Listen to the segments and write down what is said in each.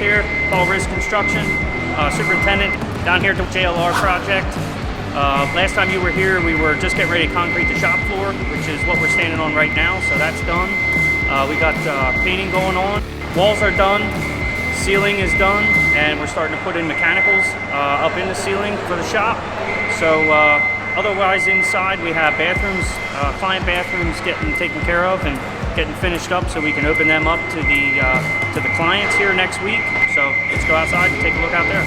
here, Paul Risk Construction, superintendent down here at the JLR project. Last time you were here, we were just getting ready to concrete the shop floor, which is what we're standing on right now, so that's done. We got painting going on. Walls are done, ceiling is done, and we're starting to put in mechanicals up in the ceiling for the shop. So otherwise inside we have bathrooms, client bathrooms getting taken care of and getting finished up so we can open them up to the clients here next week. So let's go outside and take a look out there.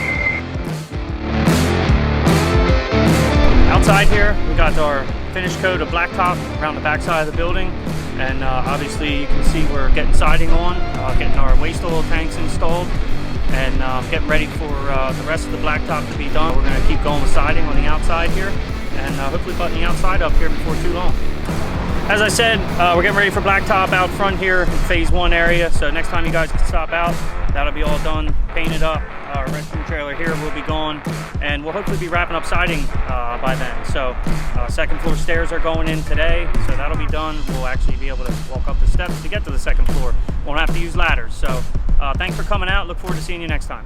Outside here, we got our finish coat of blacktop around the back side of the building, and obviously you can see we're getting siding on, getting our waste oil tanks installed, and getting ready for the rest of the blacktop to be done. We're going to keep going with siding on the outside here, and hopefully button the outside up here before too long. As I said, we're getting ready for blacktop out front here in phase 1 area, so next time you guys can stop out, that'll be all done, painted up. Our restroom trailer here will be gone, and we'll hopefully be wrapping up siding by then. So second floor stairs are going in today, so that'll be done. We'll actually be able to walk up the steps to get to the second floor. Won't have to use ladders. So thanks for coming out. Look forward to seeing you next time.